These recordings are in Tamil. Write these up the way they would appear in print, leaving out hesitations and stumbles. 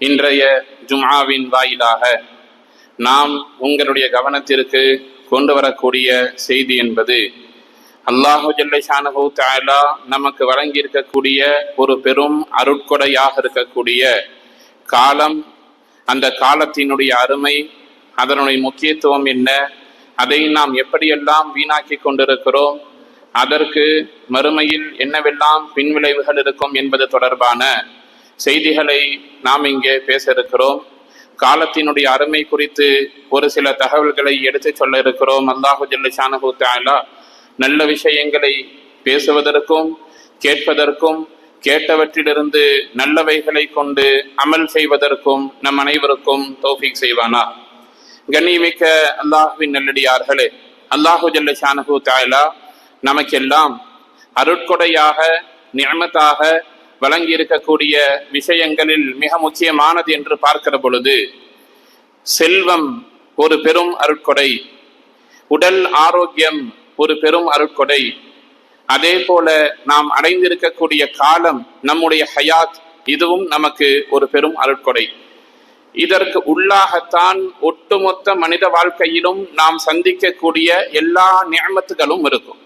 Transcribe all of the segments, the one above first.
இன்றைய ஜும்ஆவின் வாயிலாக நாம் உங்களுடைய கவனத்திற்கு கொண்டு வரக்கூடிய செய்தி என்பது அல்லாஹு ஜல்ல ஷானஹு தஆலா நமக்கு வழங்கியிருக்கக்கூடிய ஒரு பெரும் அருட்கொடையாக இருக்கக்கூடிய காலம். அந்த காலத்தினுடைய அருமை, அதனுடைய முக்கியத்துவம் என்ன, அதை நாம் எப்படியெல்லாம் வீணாக்கி கொண்டிருக்கிறோம், அதற்கு மறுமையில் என்னவெல்லாம் பின்விளைவுகள் இருக்கும் என்பது தொடர்பான செய்திகளை நாம் இங்கே பேச இருக்கிறோம். காலத்தினுடைய அருமை குறித்து ஒரு சில தகவல்களை எடுத்து சொல்ல இருக்கிறோம். அல்லாஹு ஜல்ல ஷானஹு தஆலா நல்ல விஷயங்களை பேசுவதற்கும் கேட்பதற்கும் கேட்டவற்றிலிருந்து நல்லவைகளை கொண்டு அமல் செய்வதற்கும் நம் அனைவருக்கும் தௌஃபீக் செய்வானா. கண்ணியமிக்க அல்லாஹுவின் நல்லடியார்களே, அல்லாஹு ஜல்ல ஷானஹு தஆலா நமக்கெல்லாம் அருட்கொடையாக நிஅமத்தாக வழங்கி இருக்கக்கூடிய விஷயங்களில் மிக முக்கியமானது என்று பார்க்கிற பொழுது செல்வம் ஒரு பெரும் அருட்கொடை, உடல் ஆரோக்கியம் ஒரு பெரும் அருட்கொடை, அதே போல நாம் அடைந்திருக்கக்கூடிய காலம், நம்முடைய ஹயாத், இதுவும் நமக்கு ஒரு பெரும் அருட்கொடை. இதற்கு உள்ளாகத்தான் ஒட்டுமொத்த மனித வாழ்க்கையிலும் நாம் சந்திக்கக்கூடிய எல்லா நிஅமத்துகளும் இருக்கும்.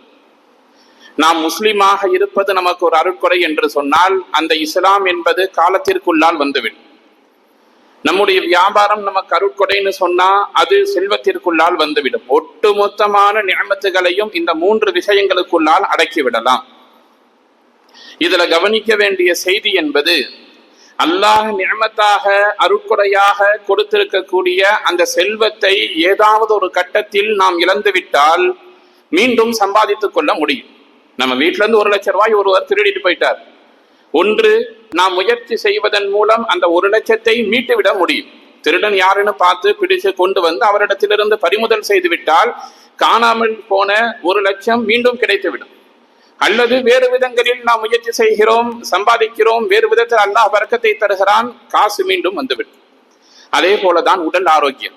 நாம் முஸ்லிமாக இருப்பது நமக்கு ஒரு அருட்கொடை என்று சொன்னால் அந்த இஸ்லாம் என்பது காலத்திற்குள்ளால் வந்துவிடும். நம்முடைய வியாபாரம் நமக்கு அருட்கொடைன்னு சொன்னா அது செல்வத்திற்குள்ளால் வந்துவிடும். ஒட்டுமொத்தமான நிஅமத்துகளையும் இந்த 3 விஷயங்களுக்குள்ளால் அடக்கிவிடலாம். இதுல கவனிக்க வேண்டிய செய்தி என்பது, அல்லாஹ் நிஅமத்தாக அருட்கொடையாக கொடுத்திருக்கக்கூடிய அந்த செல்வத்தை ஏதாவது ஒரு கட்டத்தில் நாம் இழந்துவிட்டால் மீண்டும் சம்பாதித்துக் கொள்ள முடியும். நம்ம வீட்டுல இருந்து 1 லட்சம் ரூபாய் ஒருவர் திருடிட்டு போயிட்டார். ஒன்று, நாம் முயற்சி செய்வதன் மூலம் அந்த 1 லட்சத்தை மீட்டு விட முடியும். திருடன் யாருன்னு பார்த்து பிடிச்சு கொண்டு வந்து அவரிடத்திலிருந்து பறிமுதல் செய்து விட்டால் காணாமல் போன 1 லட்சம் மீண்டும் கிடைத்துவிடும். அல்லது வேறு விதங்களில் நாம் முயற்சி செய்கிறோம், சம்பாதிக்கிறோம், வேறு விதத்தில் அல்லாஹ் பரக்கத்தை தருகிறான், காசு மீண்டும் வந்துவிடும். அதே போலதான் உடல் ஆரோக்கியம்.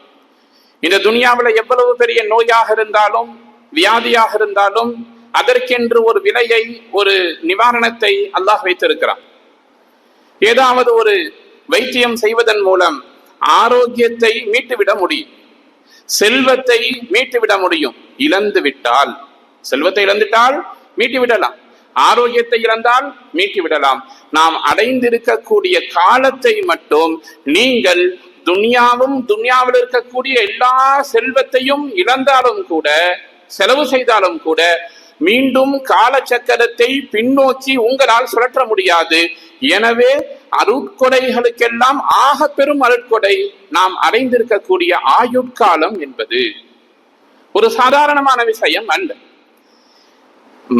இந்த துனியாவில் எவ்வளவு பெரிய நோயாக இருந்தாலும் வியாதியாக இருந்தாலும் அதற்கென்று ஒரு விலையை, ஒரு நிவாரணத்தை அல்லாஹ் வைத்திருக்கிறான். ஏதாவது ஒரு வைத்தியம் செய்வதன் மூலம் ஆரோக்கியத்தை மீட்டுவிட முடியும், செல்வத்தை மீட்டுவிட முடியும். இழந்து விட்டால், செல்வத்தை இழந்துட்டால் மீட்டுவிடலாம், ஆரோக்கியத்தை இழந்தால் மீட்டுவிடலாம். நாம் அடைந்திருக்கக்கூடிய காலத்தை மட்டும் நீங்கள் துன்யாவில் இருக்கக்கூடிய எல்லா செல்வத்தையும் இழந்தாலும் கூட, செலவு செய்தாலும் கூட மீண்டும் காலச்சக்கரத்தை பின்னோக்கி உங்களால் சுழற்ற முடியாது. எனவே அருட்கொடைகளுக்கெல்லாம் ஆக பெரும் அருட்கொடை நாம் அடைந்திருக்கக்கூடிய ஆயுட்காலம் என்பது ஒரு சாதாரணமான விஷயம் அல்ல.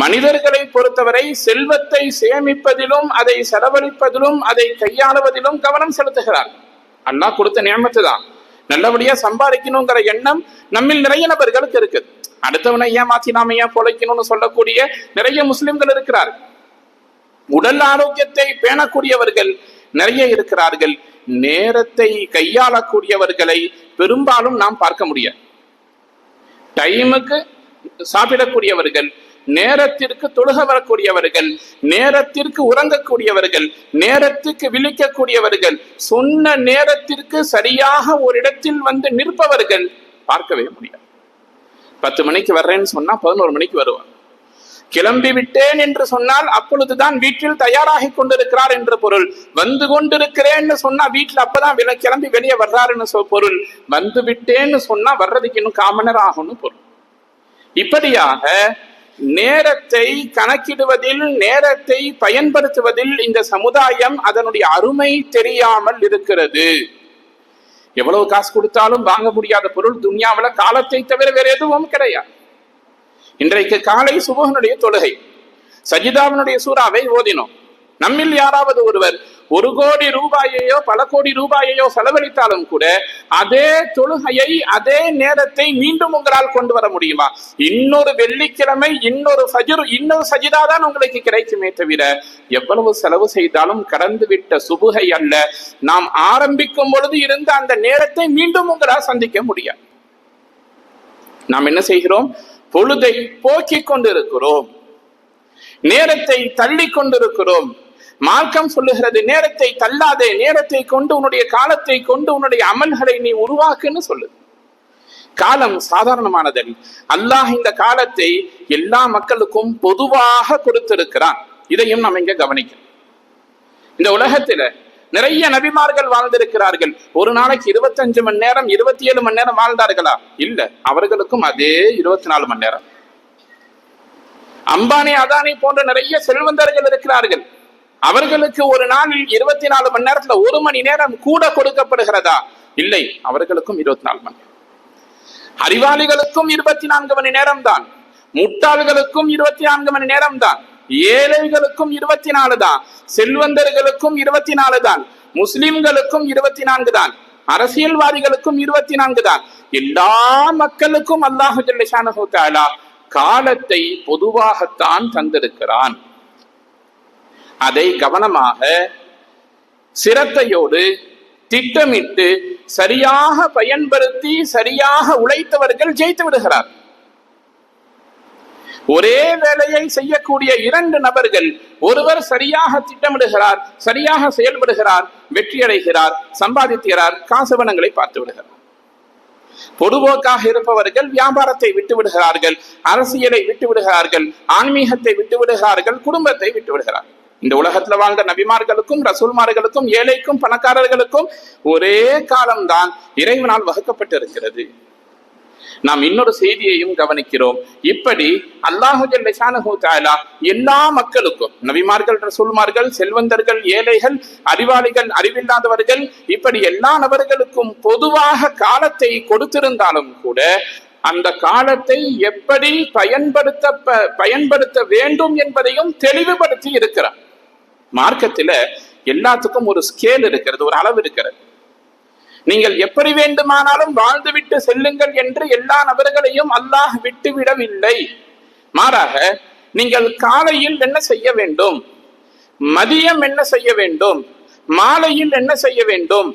மனிதர்களை பொறுத்தவரை செல்வத்தை சேமிப்பதிலும் அதை செலவழிப்பதிலும் அதை கையாளுவதிலும் கவனம் செலுத்துகிறார். அல்லாஹ் கொடுத்த நியமத்து தான், நல்லபடியா சம்பாதிக்கணுங்கிற எண்ணம் நம்மில் நிறைய நபர்களுக்கு இருக்குது. அடுத்தவனை ஏமாத்தி நாம ஏன் பொழைக்கணும்னு சொல்லக்கூடிய நிறைய முஸ்லிம்கள் இருக்கிறார்கள். உடல் ஆரோக்கியத்தை பேணக்கூடியவர்கள் நிறைய இருக்கிறார்கள். நேரத்தை கையாளக்கூடியவர்களை பெரும்பாலும் நாம் பார்க்க முடியாது. டைமுக்கு சாப்பிடக்கூடியவர்கள், நேரத்திற்கு தொழுக வரக்கூடியவர்கள், நேரத்திற்கு உறங்கக்கூடியவர்கள், நேரத்துக்கு விழிக்கக்கூடியவர்கள், சொன்ன நேரத்திற்கு சரியாக ஒரு இடத்தில் வந்து நிற்பவர்கள் பார்க்கவே முடியாது. 10 மணிக்கு வர்றேன்னு சொன்னா 11 மணிக்கு வருவார். கிளம்பி விட்டேன் என்று சொன்னால் அப்பொழுதுதான் வீட்டில் தயாராகி கொண்டிருக்கிறார் என்று பொருள். வந்து கொண்டிருக்கிறேன்னு சொன்னா வீட்டுல அப்பதான் கிளம்பி வெளியே வர்றாருன்னு பொருள். வந்து விட்டேன்னு சொன்னா வர்றதுக்கு இன்னும் 1/4 மணி நேரம் ஆகும்னு பொருள். இப்படியாக நேரத்தை கணக்கிடுவதில், நேரத்தை பயன்படுத்துவதில் இந்த சமுதாயம் அதனுடைய அருமை தெரியாமல் இருக்கிறது. எவ்வளவு காசு கொடுத்தாலும் வாங்க முடியாத பொருள் துன்யாவில காலத்தை தவிர வேற எதுவும் கிடையாது. இன்றைக்கு காலை சுபஹனுடைய தொழுகை, சஜிதாவினுடைய சூறாவை ஓதினோம். நம்மில் யாராவது ஒருவர் 1 கோடி ரூபாயையோ பல கோடி ரூபாயையோ செலவழித்தாலும் கூட அதே தொழுகையை, அதே நேரத்தை மீண்டும் உங்களால் கொண்டு வர முடியுமா? இன்னொரு வெள்ளிக்கிழமை, இன்னொரு ஃபஜ்ர், இன்னொரு சஜிதா தான் உங்களுக்கு கிடைக்குமே தவிர எவ்வளவு செலவு செய்தாலும் கடந்து விட்ட சுபுகை அல்ல. நாம் ஆரம்பிக்கும் பொழுது இருந்த அந்த நேரத்தை மீண்டும் உங்களால் சந்திக்க முடியாது. நாம் என்ன செய்கிறோம்? பொழுதை போக்கிக் கொண்டிருக்கிறோம், நேரத்தை தள்ளி கொண்டிருக்கிறோம். மார்க்கம் சொல்லுகிறது நேரத்தை தள்ளாதே, நேரத்தை கொண்டு உன்னுடைய காலத்தை கொண்டு உன்னுடைய அமல்களை நீ உருவாக்குன்னு சொல்லுது. காலம் சாதாரணமானதல்ல. அல்லாஹ் இந்த காலத்தை எல்லா மக்களுக்கும் பொதுவாக கொடுத்திருக்கிறான். இதையும் நாம் இங்க கவனிக்கணும். இந்த உலகத்துல நிறைய நபிமார்கள் வாழ்ந்திருக்கிறார்கள். ஒரு நாளைக்கு 25 மணி நேரம் 27 மணி நேரம் வாழ்ந்தார்களா? இல்ல, அவர்களுக்கும் அதே 24 மணி நேரம். அம்பானி அதானி போன்ற நிறைய செல்வந்தர்கள் இருக்கிறார்கள். அவர்களுக்கு ஒரு நாளில் 24 மணி நேரத்துல 1 மணி நேரம் கூட கொடுக்கப்படுகிறதா? இல்லை, அவர்களுக்கும் 24 மணி நேரம். அறிவாளிகளுக்கும் 24 மணி நேரம் தான், முட்டாள்களுக்கும் 24 மணி நேரம் தான், ஏழைகளுக்கும் 24 தான், செல்வந்தர்களுக்கும் 24 தான், முஸ்லிம்களுக்கும் 24 தான், அரசியல்வாதிகளுக்கும் 24 தான். எல்லா மக்களுக்கும் அல்லாஹ் ஜல்ல ஷானஹு தஆலா காலத்தை பொதுவாகத்தான் தந்திருக்கிறான். அதை கவனமாக சிரத்தையோடு திட்டமிட்டு சரியாக பயன்படுத்தி சரியாக உழைத்தவர்கள் ஜெயித்து விடுகிறார். ஒரே வேலையை செய்யக்கூடிய 2 நபர்கள், ஒருவர் சரியாக திட்டமிடுகிறார், சரியாக செயல்படுகிறார், வெற்றி அடைகிறார், சம்பாதிக்கிறார், காசுபணங்களை பார்த்து விடுகிறார். பொதுபோக்காக இருப்பவர்கள் வியாபாரத்தை விட்டு விடுகிறார்கள், அரசியலை விட்டு விடுகிறார்கள், ஆன்மீகத்தை விட்டு விடுகிறார்கள், குடும்பத்தை விட்டு விடுகிறார்கள். இந்த உலகத்துல வாழ்ந்த நபிமார்களுக்கும் ரசூல்மார்களுக்கும் ஏழைக்கும் பணக்காரர்களுக்கும் ஒரே காலம்தான் இறைவனால் வகுக்கப்பட்டிருக்கிறது. நாம் இன்னொரு செய்தியையும் கவனிக்கிறோம். இப்படி அல்லாஹு ஜல்ல ஷானஹு தஆலா எல்லா மக்களுக்கும், நபிமார்கள் ரசூல்மார்கள் செல்வந்தர்கள் ஏழைகள் அறிவாளிகள் அறிவில்லாதவர்கள், இப்படி எல்லா நபர்களுக்கும் பொதுவாக காலத்தை கொடுத்திருந்தாலும் கூட அந்த காலத்தை எப்படி பயன்படுத்த வேண்டும் என்பதையும் தெளிவுபடுத்தி இருக்கிறார். மார்க்கத்துல எல்லாத்துக்கும் ஒரு ஸ்கேல் இருக்கிறது, ஒரு அளவு இருக்கிறது. நீங்கள் எப்படி வேண்டுமானாலும் வாழ்ந்துவிட்டு செல்லுங்கள் என்று எல்லா நபர்களையும் அல்லாஹ் விட்டுவிடவில்லை. மாறாக நீங்கள் காலையில் என்ன செய்ய வேண்டும், மதியம் என்ன செய்ய வேண்டும், மாலையில் என்ன செய்ய வேண்டும்,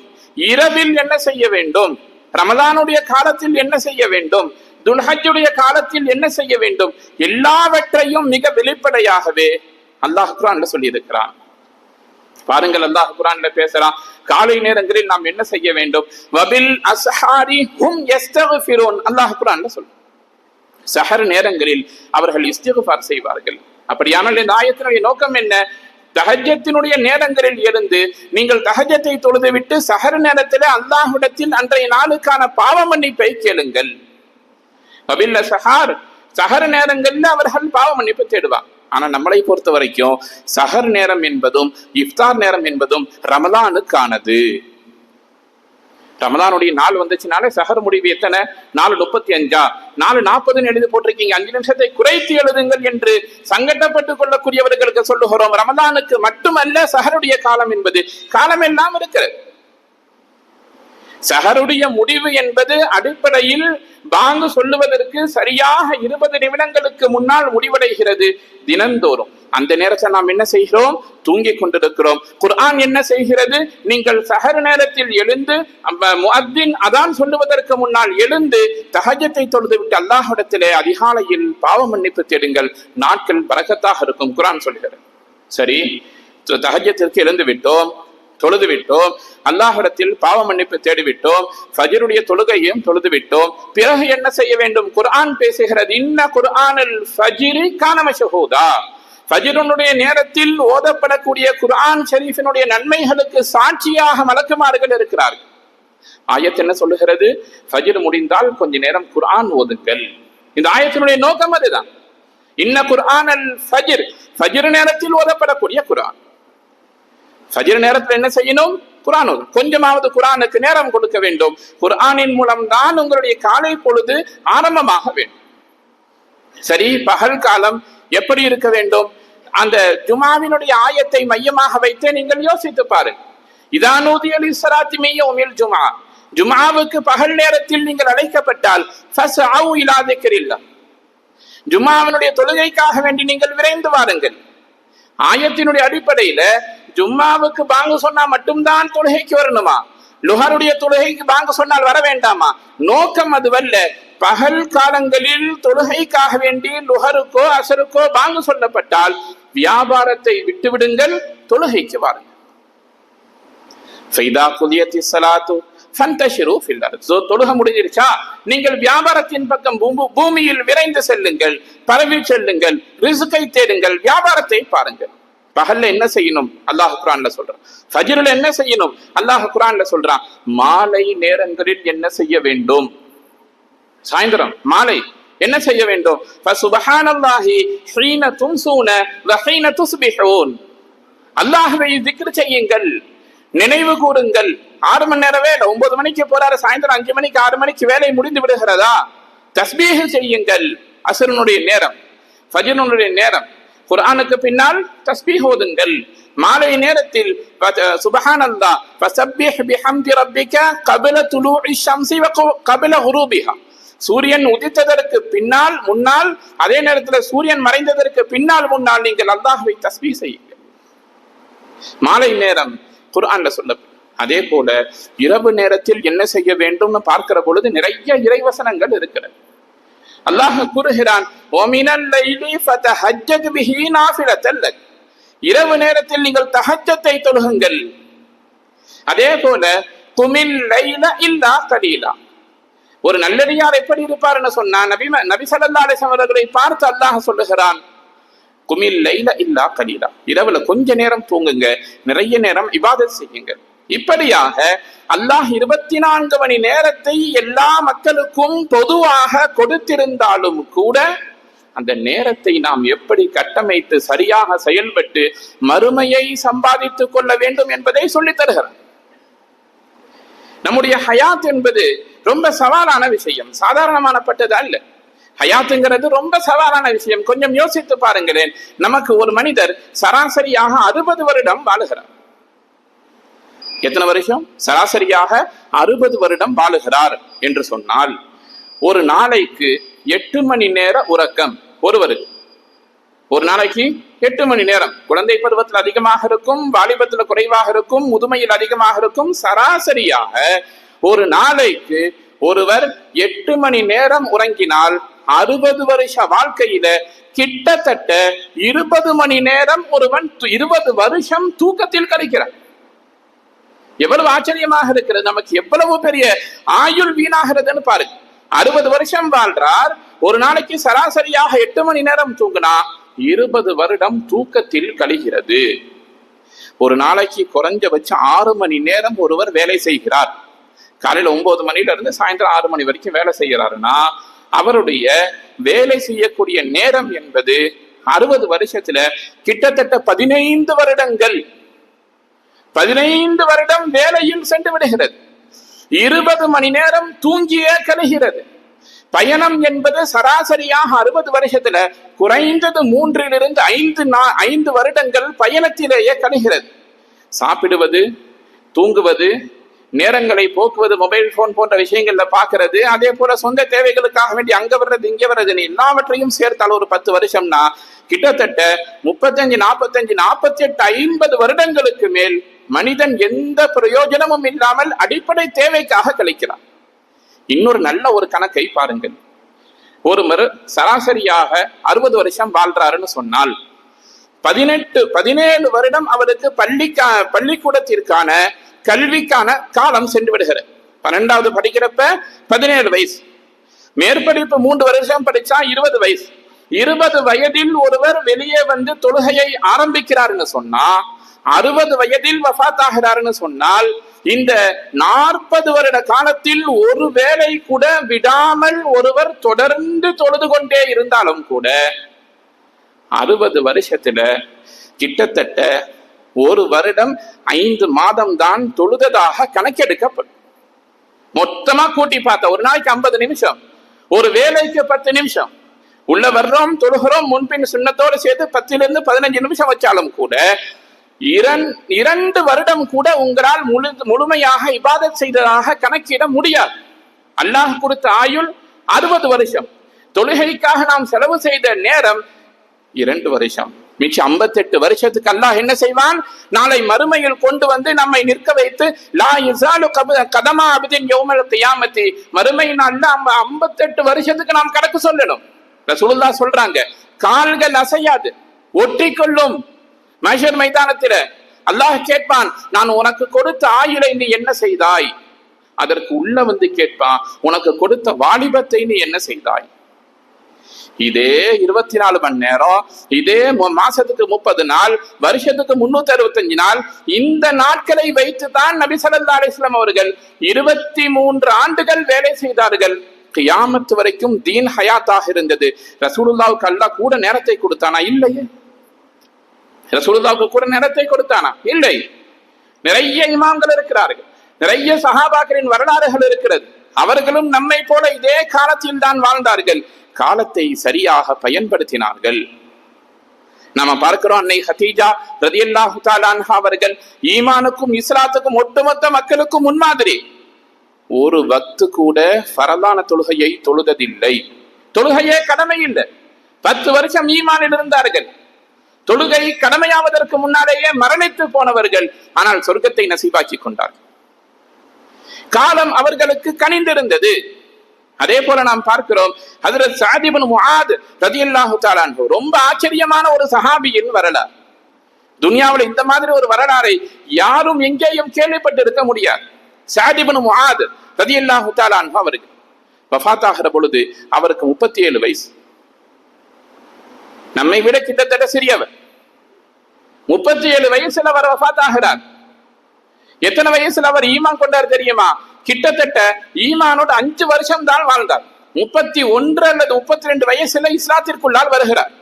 இரவில் என்ன செய்ய வேண்டும், ரமதானுடைய காலத்தில் என்ன செய்ய வேண்டும், துல்ஹஜ்ஜுடைய காலத்தில் என்ன செய்ய வேண்டும், எல்லாவற்றையும் மிக வெளிப்படையாகவே அல்லாஹ் குர்ஆன்ல சொல்லி இருக்கிறான். பாருங்கள், அல்லாஹ் குர்ஆன்ல பேசுறான், காலை நேரங்களில் நாம் என்ன செய்ய வேண்டும். வபில் அஸ்ஹாரி ஹும் யஸ்தக்ஃபிரூன். அல்லாஹ் குர்ஆன்ல சொல்றான், சஹர் நேரங்களில் அவர்கள் இஸ்திக்ஃபார் செய்வார்கள். அப்படியானால் இந்த ஆயத்தினுடைய நோக்கம் என்ன? தஹஜ்ஜத்தினுடைய நேரங்களில் எழுந்து நீங்கள் தஹஜ்ஜத்தை தொழுதுவிட்டு சஹர் நேரத்தில் அல்லாஹ்விடத்தில் அன்றைய நாளுக்கான பாவ மன்னிப்பை கேளுங்கள். வபில் அஸ்ஹார், சஹர் நேரங்களில் அவர்கள் பாவ மன்னிப்பு தேடுவாங்க. ஆனா நம்மளை பொறுத்த வரைக்கும் சஹர் நேரம் என்பதும் இஃப்தார் நேரம் என்பதும் ரமலானுக்கானது. ரமலானுடைய நாள் வந்துச்சுனாலே சஹர் முடிவு எத்தனை? 4:35, 4:40 எழுதி போட்டிருக்கீங்க, 5 நிமிஷத்தை குறைத்து எழுதுங்கள் என்று சங்கடப்பட்டுக் கொள்ளக்கூடியவர்களுக்கு சொல்லுகிறோம். ரமலானுக்கு மட்டுமல்ல சஹருடைய காலம் என்பது காலம் எல்லாம் இருக்கிறது. சஹருடைய முடிவு என்பது அடிப்படையில் பாங்கு சொல்லுவதற்கு சரியாக 20 நிமிடங்களுக்கு முன்னால் முடிவடைகிறது தினந்தோறும். அந்த நேரத்தை நாம் என்ன செய்கிறோம்? தூங்கிக் கொண்டிருக்கிறோம். குர்ஆன் என்ன செய்கிறது? நீங்கள் சஹர் நேரத்தில் எழுந்து முஅத்தின் அதான் சொல்லுவதற்கு முன்னால் எழுந்து தஹஜ்ஜத்தை தொழுது விட்டு அல்லாஹ்விடத்திலே அதிகாலையில் பாவ மன்னிப்பு தேடுங்கள், நாட்கள் பரக்கத்தாக இருக்கும். குர்ஆன் சொல்கிறது. சரி, தஹஜ்ஜத்திற்கு எழுந்து விட்டோம், தொழுது விட்டோம், அல்லாஹ்விடத்தில் பாவ மன்னிப்பு தேடிவிட்டோம், ஃபஜ்ருடைய தொழுகையும் தொழுது விட்டோம். பிறகு என்ன செய்ய வேண்டும்? குர்ஆன் பேசுகிறது, இன்ன குர்ஆனல் ஃபஜ்ரி கான மஷ்ஹூதா. ஃபஜ்ருடைய நேரத்தில் ஓதப்படக்கூடிய குர்ஆன் ஷரீஃபினுடைய நன்மைகளுக்கு சாட்சியாக மலக்குமார்கள் இருக்கிறார்கள். ஆயத் என்ன சொல்லுகிறது? ஃபஜ்ர் முடிந்தால் கொஞ்ச நேரம் குர்ஆன் ஓதுங்கள். இந்த ஆயத்தினுடைய நோக்கம் அதுதான். இன்ன குர்ஆனல் ஃபஜ்ர், ஃபஜ்ர் நேரத்தில் ஓதப்படக்கூடிய குர்ஆன். ஃபஜ்ர் நேரத்தில் என்ன செய்யணும்? குர்ஆன் ஓதணும். கொஞ்சமாவது குர்ஆனுக்கு நேரம் கொடுக்க வேண்டும். குர்ஆனின் மூலம் தான் உங்களுடைய காலை பொழுது ஆரம்பமாக வேண்டும். சரி, பகல் காலம் எப்படி இருக்க வேண்டும்? அந்த ஜுமாவினுடைய ஆயத்தை மையமாக வைத்து நீங்கள் யோசித்து பாருங்கள். இதா நூதிய லிஸ்ஸலாத்தி மின் யௌமில் ஜும்ஆ, ஜும்ஆவுக்கு பகல் நேரத்தில் நீங்கள் அழைக்கப்பட்டால் ஃபஸ்அவு இலா திக்ரில்லாஹ், ஜும்ஆவினுடைய தொழுகைக்காக வேண்டி நீங்கள் விரைந்து வாருங்கள். ஆயத்தினுடைய அடிப்படையில ஜும்மாவுக்கு பாங்கு சொன்னா மட்டும்தான் தொழுகைக்கு வரணுமா? லுஹருடைய தொழுகைக்கு பாங்கு சொன்னால் வர வேண்டாமா? நோக்கம் அதுவல்ல. பகல் காலங்களில் தொழுகைக்காக வேண்டி லுஹருக்கோ அசருக்கோ பாங்கு சொல்லப்பட்டால் வியாபாரத்தை விட்டுவிடுங்கள், தொழுகைக்கு வாருங்கள். தொழுக முடிஞ்சிருச்சா, நீங்கள் வியாபாரத்தின் பக்கம் பூமியில் விரைந்து செல்லுங்கள், பரவி செல்லுங்கள், ரிஸ்கை தேடுங்கள், வியாபாரத்தை பாருங்கள். பகல்ல என்ன செய்யணும் அல்லாஹ் குர்ஆன்ல சொல்றான். ஃபஜ்ர்ல என்ன செய்யணும் அல்லாஹ் குர்ஆன்ல சொல்றான். மாலை நேரங்களில் என்ன செய்ய வேண்டும்? சாயந்தரம் மாலை என்ன செய்ய வேண்டும்? ஃபசுப்ஹானல்லாஹி ஹீன தும்சூன வ ஹீன துஸ்பிஹூன். அல்லாஹ்வை திக்ர் செய்யுங்கள், நினைவு கூறுங்கள். 6 மணி நேரம் வேலை, 9 மணிக்கு போறாரு, சாயந்தரம் 5 மணிக்கு 6 மணிக்கு வேலை முடிந்து விடுகிறதா? தஸ்பீஹ் செய்யுங்கள். அஸ்ருனுடைய நேரம், ஃபஜ்ருனுடைய நேரம், குர்ஆனுக்கு பின்னால் தஸ்பீஹ் ஓதுங்கள். மாலை நேரத்தில் சுப்ஹானல்லாஹ் ஃபஸப்பிஹ் பிஹம்தி ரப்பிக கப்ல துலூஇ ஷம்ஸி வ கப்ல குரூபிஹா. சூரியன் உதித்ததற்கு பின்னால் முன்னால், அதே நேரத்தில் சூரியன் மறைந்ததற்கு பின்னால் முன்னால் நீங்கள் அல்லாஹ்வை தஸ்பீஹ் செய்யுங்கள். மாலை நேரம் குர்ஆன்ல சொல்லப்படும். அதே போல இரவு நேரத்தில் என்ன செய்ய வேண்டும்னு பார்க்கிற பொழுது நிறைய இறைவசனங்கள் இருக்கிறது. அல்லாஹ் கூறுகிறான், ஒமினல் லைலி ஃபதஹஜ்ஜத் பிஹி நாஃபிலத்தன் லக். இரவு நேரத்தில் நீங்கள் தஹஜ்ஜத்தை தொழுகுங்கள். அதே போல குமில் லைல இல்லா கலீலா. ஒரு நல்லடியார் எப்படி இருப்பார்னு சொன்னா, நபி ஸல்லல்லாஹு அலைஹி வஸல்லம் அவர்களை பார்த்து அல்லாஹ் சொல்லுகிறான், குமில் லைல இல்லா கலீலா. இரவுல கொஞ்ச நேரம் தூங்குங்க, நிறைய நேரம் இபாதத் செய்யுங்க. இப்படியாக அல்லாஹ் 24 மணி நேரத்தை எல்லா மக்களுக்கும் பொதுவாக கொடுத்திருந்தாலும் கூட அந்த நேரத்தை நாம் எப்படி கட்டமைத்து சரியாக செயல்பட்டு மறுமையை சம்பாதித்துக் கொள்ள வேண்டும் என்பதை சொல்லித் தருகிறார். நம்முடைய ஹயாத் என்பது ரொம்ப சவாலான விஷயம், சாதாரணமானப்பட்டது அல்ல. ஹயாத்துங்கிறது ரொம்ப சவாலான விஷயம். கொஞ்சம் யோசித்து பாருங்களேன். நமக்கு ஒரு மனிதர் சராசரியாக 60 வருடம் வாழுகிறார். எத்தனை வருஷம்? சராசரியாக 60 வருடம் வாழுகிறார் என்று சொன்னால் ஒரு நாளைக்கு 8 மணி நேர உறக்கம் ஒருவருக்கு. ஒரு நாளைக்கு 8 மணி நேரம். குழந்தை பருவத்தில் அதிகமாக இருக்கும், வாலிபத்தில் குறைவாக இருக்கும், முதுமையில் அதிகமாக இருக்கும். சராசரியாக ஒரு நாளைக்கு ஒருவர் 8 மணி நேரம் உறங்கினால் 60 வருஷ வாழ்க்கையில கிட்டத்தட்ட 20 மணி நேரம் ஒருவன் 20 வருஷம் தூக்கத்தில் கழிக்கிறார். எவ்வளவு ஆச்சரியமாக இருக்கிறது! நமக்கு எவ்வளவு பெரிய ஆயுள் வீணாகிறதுன்னு பாருங்க. 60 வருஷம் வாழ்றார், ஒரு நாளைக்கு சராசரியாக 8 மணி நேரம் தூங்கினா 20 வருடம் தூக்கத்தில் கழிகிறது. ஒரு நாளைக்கு குறைஞ்சபட்சம் 6 மணி நேரம் ஒருவர் வேலை செய்கிறார். காலையில 9 மணில இருந்து சாயந்தரம் 6 மணி வரைக்கும் வேலை செய்கிறாருன்னா அவருடைய வேலை செய்யக்கூடிய நேரம் என்பது 60 வருஷத்துல கிட்டத்தட்ட 15 வருடங்கள். 15 வருடம் வேலையில் சென்று விடுகிறது. 20 மணி நேரம் தூங்கியே கழிகிறது. பயணம் என்பது சராசரியாக 60 வருஷத்துல குறைந்தது 3 to 5 வருடங்கள் பயணத்திலேயே கழிகிறது. சாப்பிடுவது, தூங்குவது, நேரங்களை போக்குவது, மொபைல் போன் போன்ற விஷயங்கள்ல பாக்குறது, அதே போல சொந்த தேவைகளுக்காக வேண்டி அங்க வர்றது இங்க வர்றதுன்னு எல்லாவற்றையும் சேர்த்தால் ஒரு 10 வருஷம்னா கிட்டத்தட்ட 35, 45, 48, 50 வருடங்களுக்கு மேல் மனிதன் எந்த பிரயோஜனமும் இல்லாமல் அடிப்படை தேவைக்காக கழிக்கிறான். இன்னொரு நல்ல ஒரு கணக்கை பாருங்கள். ஒரு சராசரியாக 60 வருஷம் வாழ்றாருன்னு சொன்னால் 17 வருடம் அவருக்கு பள்ளிக்கூடத்திற்கான கல்விக்கான காலம் சென்று விடுகிறது. 12வது படிக்கிறப்ப 17 வயசு, மேற்படிப்பு 3 வருஷம் படிச்சா 20 வயசு. 20 வயதில் ஒருவர் வெளியே வந்து தொழுகையை ஆரம்பிக்கிறாருன்னு சொன்னா 60 வயதில் வஃபாத் ஆகிறாருன்னு சொன்னால் இந்த 40 வருட காலத்தில் ஒரு வேளை கூட விடாமல் ஒருவர் தொடர்ந்து தொழுது கொண்டே இருந்தாலும் கூட 60 வருஷத்துல கிட்டத்தட்ட ஒரு வருடம் 5 மாதம் தான் தொழுததாக கணக்கெடுக்கப்படும். மொத்தமா கூட்டி பார்த்தா ஒரு நாளைக்கு 50 நிமிஷம், ஒரு வேலைக்கு 10 நிமிஷம் உள்ள வர்றோம், தொழுகிறோம், முன்பின் சுண்ணத்தோடு சேர்த்து 10 to 15 நிமிஷம் வச்சாலும் கூட 2 வருடம் கூட உங்களால் முழுமையாக இபாதத் செய்ததாக கணக்கிட முடியாது. அல்லாஹ் கொடுத்த ஆயுள் 60 வருஷம். தொழுகைக்காக நாம் செலவு செய்த நேரம் 2 வருஷம். மிச்சம் 58 வருஷத்துக்கு அல்லாஹ் என்ன செய்வான்? நாளை மறுமையில் கொண்டு வந்து நம்மை நிற்க வைத்து லா யஸாலு கதமா அப்தின் யௌமல் கியாமத்தி, மறுமை நாள்ல 58 வருஷத்துக்கு நாம் கணக்கு சொல்லணும். ரசூலுல்லாஹ் சொல்றாங்க, கால்கள் அசையாது, ஒற்றிக்கொள்ளும். மஹ்ஷர் மைதானத்தில அல்லாஹ் கேட்பான், நான் உனக்கு கொடுத்த ஆயுளை நீ என்ன செய்தாய்? அதற்கு உள்ள வந்து கேட்பான், உனக்கு கொடுத்த வாலிபத்தை நீ என்ன செய்தாய்? இதே 24 மணி நேரம், இதே மாசத்துக்கு 30 நாள், வருஷத்துக்கு 365 நாள், இந்த நாட்களை வைத்துதான் நபி ஸல்லல்லாஹு அலைஹி வஸல்லம் அவர்கள் 23 ஆண்டுகள் வேலை செய்தார்கள். கியாமத் வரைக்கும் தீன் ஹயாத்தாக இருந்தது. ரசூலுல்லாஹ்வுக்கு அல்லாஹ் கூட நேரத்தை கொடுத்தானா? இல்லையே. ரசூலுல்லாஹ்வுக்கு கூட நேரத்தை கொடுத்தானா? இல்லை. நிறைய இமாம்கள் இருக்கிறார்கள், நிறைய சஹாபாக்களின் வரலாறுகள் இருக்கிறது. அவர்களும் நம்மை போல இதே காலத்தில் தான் வாழ்ந்தார்கள், காலத்தை சரியாக பயன்படுத்தினார்கள். நாம பார்க்கிறோம், அன்னை ஹதீஜா ரலியல்லாஹு தஆலா அன்ஹா அவர்கள் ஈமானுக்கும் இஸ்லாத்துக்கும் ஒட்டுமொத்த மக்களுக்கும் முன்மாதிரி. ஒரு வக்து கூட ஃபரலான தொழுகையை தொழுததில்லை. தொழுகையே கடமை இல்லை. 10 வருஷம் ஈமானில் இருந்தார்கள். தொழுகை கடமையாவதற்கு முன்னாலேயே மரணித்து போனவர்கள், ஆனால் சொர்க்கத்தை நசீபாக்கி கொண்டார்கள். காலம் அவர்களுக்கு கனிந்திருந்தது. அதே போல நாம் பார்க்கிறோம், ஹஜ்ரத் சஅத் இப்னு முஆத் ரலியல்லாஹு தஆலா அன்ஹு ரொம்ப ஆச்சரியமான ஒரு சஹாபியின் வரலாறு. துனியாவில் இந்த மாதிரி ஒரு வரலாறை யாரும் எங்கேயும் கேள்விப்பட்டு இருக்க முடியாது. சஅத் இப்னு முஆத் ரலியல்லாஹு தஆலா அன்ஹு அவர்கள் வஃபாத் ஆகிற பொழுது அவருக்கு 37 வயசு. நம்மை விட கிட்டத்தட்ட சிறியவர். 37 வயசுல அவர் வஃபாத் ஆகிறார். எத்தனை வயசுல அவர் ஈமான் கொண்டார் தெரியுமா? கிட்டத்தட்ட ஈமானோட 5 வருஷம் தான் வாழ்ந்தார். 31 அல்லது 32 வயசுல இஸ்லாத்திற்குள்ளால் வருகிறார்.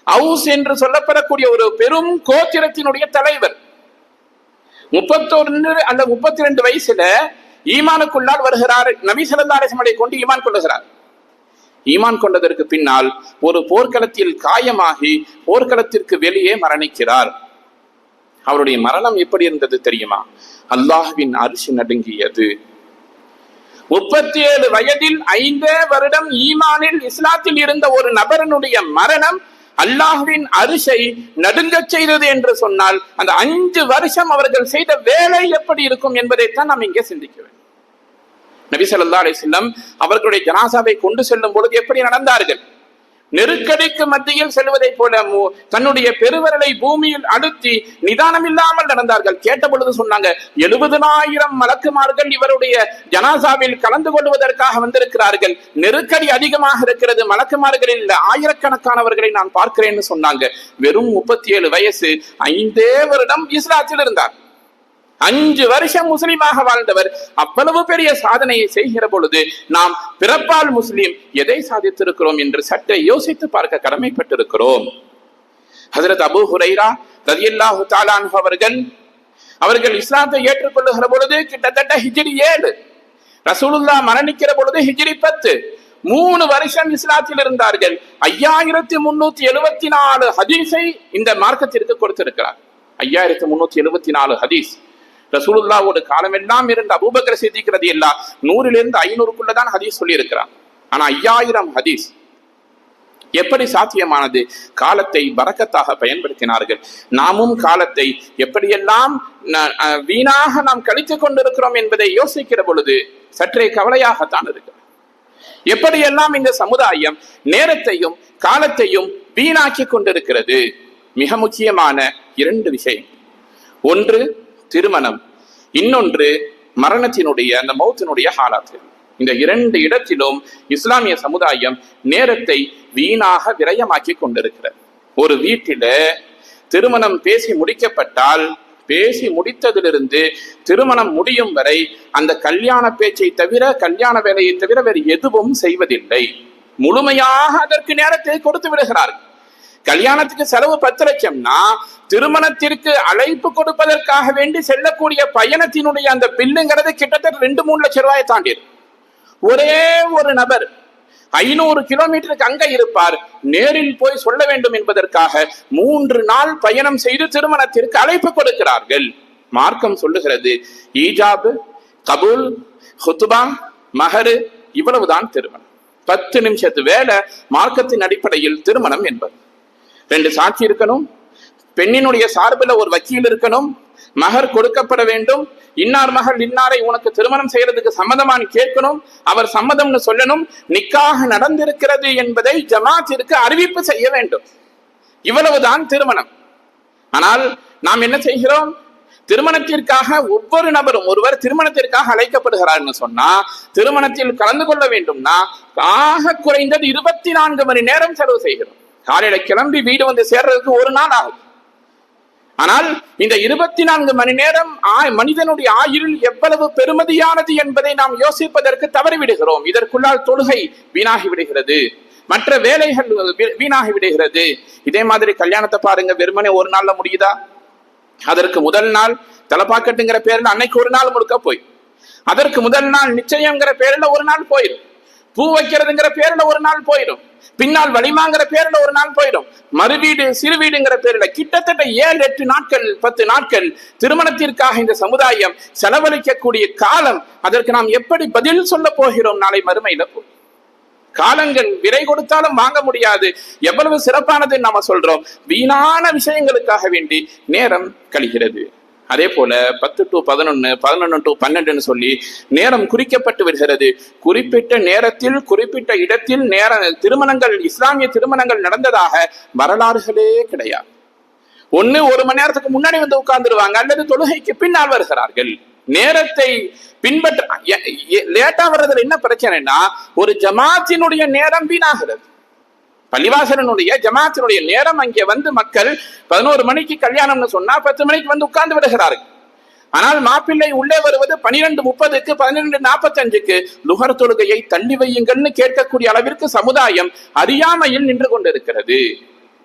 அவுஸ் என்று சொல்லப்படக்கூடிய ஒரு பெரும் கோத்திரத்தினுடைய தலைவர் 31 அல்லது 32 வயசுல ஈமானுக்குள்ளால் வருகிறார். நபி ஸல்லல்லாஹு அலைஹி வஸல்லம் கொண்டு ஈமான் கொள்ளுகிறார். ஈமான் கொண்டதற்கு பின்னால் ஒரு போர்க்களத்தில் காயமாகி போர்க்களத்திற்கு வெளியே மரணிக்கிறார். அவருடைய மரணம் எப்படி இருந்தது தெரியுமா? அல்லாஹ்வின் அர்ஷ் நடுங்கியது. 37 வயதில் 5 வருடம் ஈமானில் இஸ்லாத்தில் இருந்த ஒரு நபரனுடைய மரணம் அல்லாஹ்வின் அர்ஷை நடுங்கச் செய்தது என்று சொன்னால், அந்த 5 வருஷம் அவர்கள் செய்த வேலை எப்படி இருக்கும் என்பதைத்தான் நாம் இங்கே சிந்திக்க வேண்டும். நபி ஸல்லல்லாஹு அலைஹி வஸல்லம் அவர்களுடைய ஜனாசாவை கொண்டு செல்லும் பொழுது எப்படி நடந்தார்கள்? நெருக்கடிக்கு மத்தியில் செல்வதை போல தன்னுடைய பெருவரலை பூமியில் அழுத்தி நிதானம் இல்லாமல் நடந்தார்கள். கேட்ட பொழுது சொன்னாங்க, 70,000 மலக்குமார்கள் இவருடைய ஜனாசாவில் கலந்து கொள்வதற்காக வந்திருக்கிறார்கள். நெருக்கடி அதிகமாக இருக்கிறது. மலக்குமார்களில் ஆயிரக்கணக்கானவர்களை நான் பார்க்கிறேன்னு சொன்னாங்க. வெறும் 37 வயசு, 5 வருடம் இஸ்லாத்தில் இருந்தார். 5 வருஷம் முஸ்லிமாக வாழ்ந்தவர் அவ்வளவு பெரிய சாதனையை செய்கிற பொழுது நாம் பிறப்பால் முஸ்லிம் எதை சாதித்திருக்கிறோம் என்று சற்றே யோசித்து பார்க்க கடமைப்பட்டிருக்கிறோம். ஹஜ்ரத் அபூ ஹுரைரா ரலியல்லாஹு தஆலா அன்ஹு அவர்கள் இஸ்லாத்தை ஏற்றுக்கொள்ளுகிற பொழுது கிட்டத்தட்ட ஹிஜ்ரி 7, ரசூலுல்லாஹ் மரணிக்கிற பொழுது ஹிஜ்ரி 10. 3 வருஷம் இஸ்லாத்தில் இருந்தார்கள். 5374 ஹதீஸை இந்த மார்க்கத்திற்கு கொடுத்திருக்கிறார். 5374 ஹதீஸ். ரசூலுல்லாஹ்வோட காலமெல்லாம் இருந்த அபூபக்கர் சித்திக் ரலியல்லாஹு 100லிருந்து 500க்குள்ளதான் ஹதீஸ் சொல்லி இருக்கிறார். ஆனா 5000 ஹதீஸ் எப்படி சாத்தியமானது? காலத்தை பரக்கத்தாக பயன்படுத்தினார்கள். நாமும் காலத்தை எப்படியெல்லாம் வீணாக நாம் கழித்துக் கொண்டிருக்கிறோம் என்பதை யோசிக்கிற பொழுது சற்றே கவலையாகத்தான் இருக்கிறது. எப்படியெல்லாம் இந்த சமுதாயம் நேரத்தையும் காலத்தையும் வீணாக்கி கொண்டிருக்கிறது. மிக முக்கியமான 2 விஷயம். ஒன்று திருமணம், இன்னொன்று மரணத்தினுடைய அந்த மௌத்தினுடைய ஹாலாத்து. இந்த 2 இடத்திலும் இஸ்லாமிய சமுதாயம் நேரத்தை வீணாக விரயமாக்கி கொண்டிருக்கிறது. ஒரு வீட்டில திருமணம் பேசி முடிக்கப்பட்டால், பேசி முடித்ததிலிருந்து திருமணம் முடியும் வரை அந்த கல்யாண பேச்சை தவிர, கல்யாண வேலையை தவிர வேறு எதுவும் செய்வதில்லை. முழுமையாக அதற்கு நேரத்தை கொடுத்து விடுகிறார்கள். கல்யாணத்துக்கு செலவு 10 லட்சம்னா திருமணத்திற்கு அழைப்பு கொடுப்பதற்காக வேண்டி செல்லக்கூடிய பயணத்தினுடைய அந்த பில்லுங்கிறது கிட்டத்தட்ட 2-3 லட்சம் ரூபாயை தாண்டி. ஒரே ஒரு நபர் 500 கிலோமீட்டருக்கு அங்க இருப்பார். நேரில் போய் சொல்ல வேண்டும் என்பதற்காக 3 நாள் பயணம் செய்து திருமணத்திற்கு அழைப்பு கொடுக்கிறார்கள். மார்க்கம் சொல்லுகிறது, ஈஜாபு, கபூல், ஹுத்பா, மஹரு இவ்வளவுதான் திருமணம். 10 நிமிஷத்து வேலை மார்க்கத்தின் அடிப்படையில் திருமணம் என்பது. 2 சாட்சி இருக்கணும், பெண்ணினுடைய சார்பில் ஒரு வக்கீல் இருக்கணும், மகர் கொடுக்கப்பட வேண்டும், இன்னார் மகள் இன்னாரை உனக்கு திருமணம் செய்யறதுக்கு சம்மதமானு கேட்கணும், அவர் சம்மதம்னு சொல்லணும், நிக்காக நடந்திருக்கிறது என்பதை ஜமாத்திற்கு அறிவிப்பு செய்ய வேண்டும். இவ்வளவுதான் திருமணம். ஆனால் நாம் என்ன செய்கிறோம்? திருமணத்திற்காக ஒவ்வொரு நபரும், ஒருவர் திருமணத்திற்காக அழைக்கப்படுகிறார்னு சொன்னா, திருமணத்தில் கலந்து கொள்ள வேண்டும்னா ஆக குறைந்தது 24 மணி நேரம் செலவு செய்கிறோம். காலையில கிளம்பி வீடு வந்து சேர்றதுக்கு 1 நாள் ஆகும். ஆனால் இந்த 24 மணி நேரம் மனிதனுடைய ஆயுள் எவ்வளவு பெருமதியானது என்பதை நாம் யோசிப்பதற்கு தவறிவிடுகிறோம். இதற்குள்ளால் தொழுகை வீணாகி விடுகிறது, மற்ற வேலைகள் வீணாகி விடுகிறது. இதே மாதிரி கல்யாணத்தை பாருங்க, வெறுமனே 1 நாள்ல முடியுதா? அதற்கு முதல் நாள் தலப்பாக்கட்டுங்கிற பேர்ல அன்னைக்கு 1 நாள் முழுக்க போய், அதற்கு முதல் நாள் நிச்சயம்ங்கிற பேர்ல 1 நாள் போயிடும், பூ வைக்கிறதுங்கிற பேர்ல 1 நாள் போயிடும், பின்னால் வலிமாங்கிற பேர்ல 1 நாள் போயிடும், மறுவீடு சிறு வீடுங்கிற பேர்ல கிட்டத்தட்ட 7-8 நாட்கள் 10 நாட்கள் திருமணத்திற்காக இந்த சமுதாயம் செலவழிக்கக்கூடிய காலம், அதற்கு நாம் எப்படி பதில் சொல்ல போகிறோம் நாளை மறுமையில? காலங்கள் விலை கொடுத்தாலும் வாங்க முடியாது. எவ்வளவு சிறப்பானது நாம சொல்றோம். வீணான விஷயங்களுக்காக வேண்டி நேரம் கழிகிறது. அதே போல 10 to 11, 11 to 12 சொல்லி நேரம் குறிக்கப்பட்டு வருகிறது. குறிப்பிட்ட நேரத்தில் குறிப்பிட்ட இடத்தில் திருமணங்கள், இஸ்லாமிய திருமணங்கள் நடந்ததாக வரலாறுகளே கிடையாது. 1 மணி நேரத்துக்கு முன்னாடி வந்து உட்கார்ந்துருவாங்க, அல்லது தொழுகைக்கு பின்னால் வருகிறார்கள். நேரத்தை பின்பற்ற லேட்டா வர்றதுல என்ன பிரச்சனைனா, ஒரு ஜமாத்தினுடைய நேரம் வீணாகிறது. பள்ளிவாசலனுடைய ஜமாத்தினுடைய நேரம் அங்கே வந்து மக்கள் 11 மணிக்கு கல்யாணம்னு சொன்னா 10 மணிக்கு வந்து உட்கார்ந்து விடுகிறார்கள். ஆனால் மாப்பிள்ளை உள்ளே வருவது 12:30க்கு 12:45க்கு லுஹர் தொழுகையை தள்ளி வையுங்கள்னு கேட்கக்கூடிய அளவிற்கு சமுதாயம் அறியாமையில் நின்று கொண்டிருக்கிறது.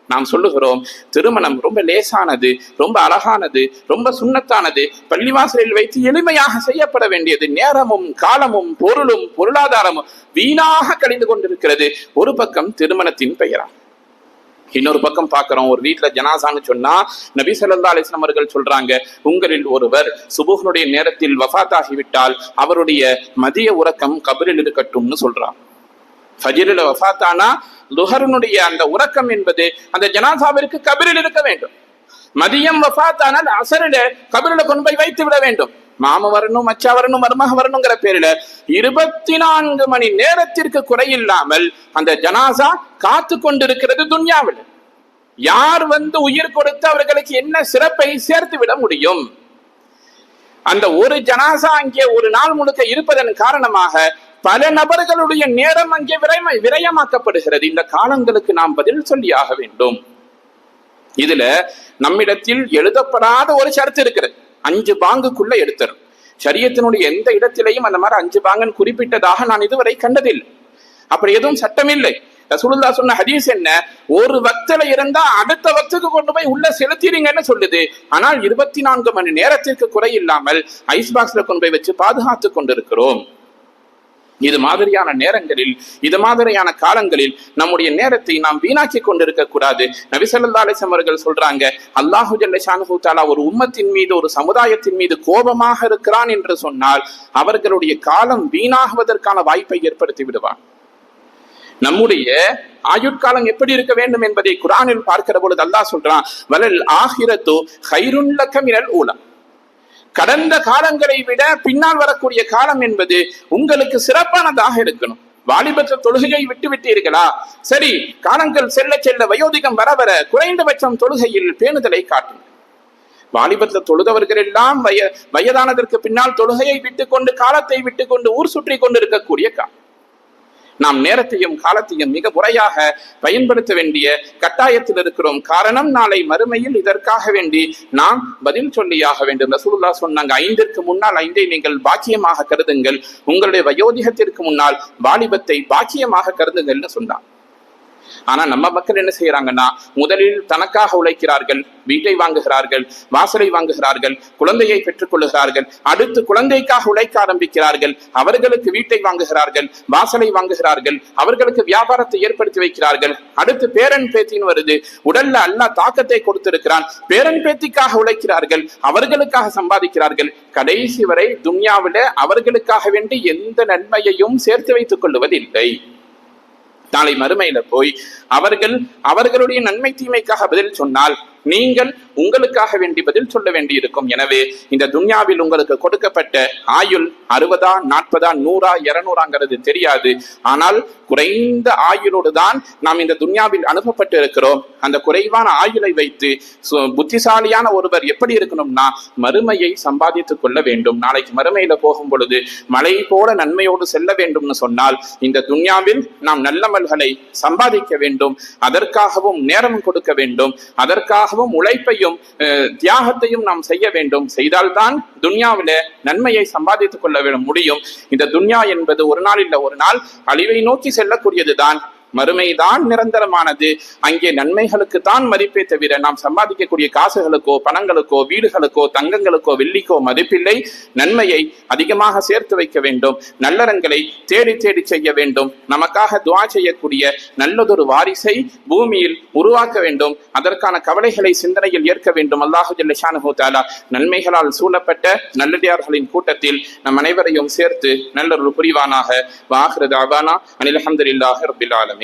நாம் சொல்லுகிறோம், திருமணம் ரொம்ப லேசானது, ரொம்ப அழகானது, ரொம்ப சுன்னத்தானது, பள்ளிவாசலில் வைத்து எளிமையாக செய்யப்பட வேண்டியது. நேரமும் காலமும் பொருளும் பொருளாதாரமும் வீணாக கழிந்து கொண்டிருக்கிறது. ஒரு பக்கம் திருமணத்தின் பெயரா, இன்னொரு பக்கம் பார்க்கிறோம், ஒரு வீட்டுல ஜனாசான்னு சொன்னா நபி ஸல்லல்லாஹு அலைஹி வஸல்லம் அவர்கள் சொல்றாங்க, உங்களில் ஒருவர் சுபுஹ்னுடைய நேரத்தில் வஃபாத்தாகிவிட்டால் அவருடைய மதிய உறக்கம் கபரில் இருக்கட்டும்னு சொல்றான். ஃபஜ்ரில் வஃபாத்தானா லுஹருடைய அந்த உறக்கம் என்பது அந்த ஜனாசாவிற்கு கபரில் இருக்க வேண்டும். மதியம் வஃபாத்தானால் அசரில கபரில கொண்டு போய் வைத்து விட வேண்டும். மாம வரணும், மச்சா வரணும், மருமக வரணுங்கிற பேரில 24 மணி நேரத்திற்கு குறையில்லாமல் அந்த ஜனாசா காத்து கொண்டிருக்கிறது துன்யாவில். யார் வந்து உயிர் கொடுத்து அவர்களுக்கு என்ன சிறப்பை சேர்த்து விட முடியும்? அந்த ஒரு ஜனாசா அங்கே 1 நாள் முழுக்க இருப்பதன் காரணமாக பல நபர்களுடைய நேரம் அங்கே விரயமாக்கப்படுகிறது. இந்த காலங்களுக்கு நாம் பதில் சொல்லி ஆக வேண்டும். இதுல நம்மிடத்தில் எழுதப்படாத ஒரு ஷரத்து இருக்கிறது. 5 பாங்குக்குள்ள எடுத்துரும். ஷரியத்தினுடைய எந்த இடத்திலையும் அந்த மாதிரி 5 பாங்கன் குறிப்பிட்டதாக நான் இதுவரை கண்டதில்லை. அப்படி எதுவும் சட்டம் இல்லை. ரசூலுல்லாஹ் சொன்ன ஹதீஸ் என்ன? ஒரு வக்தில இருந்தா அடுத்த வக்துக்கு கொண்டு போய் உள்ள செலுத்திடுங்கன்னு சொல்லுது. ஆனால் 24 மணி நேரத்திற்கு குறையில்லாமல் ஐஸ் பாக்ஸ்ல கொண்டு போய் வச்சு பாதுகாத்து கொண்டிருக்கிறோம். இது மாதிரியான நேரங்களில், இது மாதிரியான காலங்களில் நம்முடைய நேரத்தை நாம் வீணாக்கி கொண்டிருக்க கூடாது. நபி ஸல்லல்லாஹு அலைஹி வஸல்லம் அவர்கள் சொல்றாங்க, அல்லாஹு ஜல்ல ஷானுஹு தஆலா ஒரு உம்மத்தின் மீது, ஒரு சமுதாயத்தின் மீது கோபமாக இருக்கிறான் என்று சொன்னால் அவர்களுடைய காலம் வீணாகுவதற்கான வாய்ப்பை ஏற்படுத்தி விடுவான். நம்முடைய ஆயுட்காலம் எப்படி இருக்க வேண்டும் என்பதை குர்ஆனில் பார்க்கிற பொழுது அல்லாஹ் சொல்றான், வலல் ஆகிரத்து கைருன் லக மினல் ஊலா. கடந்த காலங்களை விட பின்னால் வரக்கூடிய காலம் என்பது உங்களுக்கு சிறப்பானதாக இருக்கணும். வாலிபற்ற தொழுகையை விட்டு விட்டீர்களா? சரி, காலங்கள் செல்ல செல்ல வயோதிகம் வர வர குறைந்தபட்சம் தொழுகையில் பேணுதலை காட்டும். வாலிபற்ற தொழுதவர்கள் எல்லாம் வயதானதற்கு பின்னால் தொழுகையை விட்டுக்கொண்டு, காலத்தை விட்டுக்கொண்டு ஊர் சுற்றி கொண்டு இருக்கக்கூடிய காலம். நாம் நேரத்தையும் காலத்தையும் மிக முறையாக பயன்படுத்த வேண்டிய கட்டாயத்தில் இருக்கிறோம். காரணம், நாளை மறுமையில் இதற்காக வேண்டி நாம் பதில் சொல்லியாக வேண்டும். ரசூலுல்லாஹ் சொன்னாங்க, 5ற்கு முன்னால் 5ஐ நீங்கள் பாக்கியமாக கருதுங்கள், உங்களுடைய வயோதிகத்திற்கு முன்னால் வாலிபத்தை பாக்கியமாக கருதுங்கள்னு சொன்னான். ஆனா நம்ம மக்கள் என்ன செய்யறாங்கன்னா, முதலில் தனக்காக உழைக்கிறார்கள், வீட்டை வாங்குகிறார்கள், வாசலை வாங்குகிறார்கள், குழந்தையை பெற்றுக் கொள்ளுகிறார்கள், அடுத்து குழந்தைக்காக உழைக்க ஆரம்பிக்கிறார்கள், அவர்களுக்கு வீட்டை வாங்குகிறார்கள், வாசலை வாங்குகிறார்கள், அவர்களுக்கு வியாபாரத்தை ஏற்படுத்தி வைக்கிறார்கள், அடுத்து பேரன் பேத்தின்னு வருது, உடல்ல அல்லாஹ் தாக்கத்தை கொடுத்திருக்கிறான், பேரன் பேத்திக்காக உழைக்கிறார்கள், அவர்களுக்காக சம்பாதிக்கிறார்கள், கடைசி வரை துன்யாவில அவர்களுக்காக வேண்டி எந்த நன்மையையும் சேர்த்து வைத்துக் கொள்வதில்லை. நாளை மறுமையில போய் அவர்களுடைய நன்மை தீமைக்காக பதில் சொன்னால் நீங்கள் உங்களுக்காக வேண்டி பதில் சொல்ல வேண்டி இருக்கும். எனவே இந்த துன்யாவில் உங்களுக்கு கொடுக்கப்பட்ட ஆயுள் 60, 40, 100, 200 தெரியாது. ஆனால் குறைந்த ஆயுளோடு தான் நாம் இந்த துன்யாவில் அனுப்பப்பட்டு இருக்கிறோம். அந்த குறைவான ஆயுளை வைத்து புத்திசாலியான ஒருவர் எப்படி இருக்கணும்னா மறுமையை சம்பாதித்துக் கொள்ள வேண்டும். நாளைக்கு மறுமையில போகும் பொழுது மழை போல நன்மையோடு செல்ல வேண்டும்னு சொன்னால் இந்த துன்யாவில் நாம் நல்லமல்களை சம்பாதிக்க வேண்டும். அதற்காகவும் நேரம் கொடுக்க வேண்டும். அதற்காகவும் உழைப்பையும் தியாகத்தையும் நாம் செய்ய வேண்டும். செய்தால்தான் துன்யாவில நன்மையை சம்பாதித்துக் கொள்ள முடியும். இந்த துன்யா என்பது ஒரு நாள் இல்ல ஒரு நாள் அழிவை நோக்கி செல்லக்கூடியதுதான். மறுமைதான் நிரந்தரமானது. அங்கே நன்மைகளுக்கு தான் மதிப்பே தவிர நாம் சம்பாதிக்கக்கூடிய காசுகளுக்கோ பணங்களுக்கோ வீடுகளுக்கோ தங்கங்களுக்கோ வெள்ளிக்கோ மதிப்பில்லை. நன்மையை அதிகமாக சேர்த்து வைக்க வேண்டும். நல்லறங்களை தேடி தேடி செய்ய வேண்டும். நமக்காக துஆ செய்யக்கூடிய நல்லதொரு வாரிசை பூமியில் உருவாக்க வேண்டும். அதற்கான கவலைகளை சிந்தனையில் ஏற்க வேண்டும். அல்லாஹு ஜல்ல ஷானஹு தஆலா நன்மைகளால் சூழப்பட்ட நல்லடியார்களின் கூட்டத்தில் நம் அனைவரையும் சேர்த்து நல்லொரு புரிவானாக. வ ஆகிரு தஅவானா அனில் ஹம்துலில்லாஹி ரப்பில் ஆலமீன்.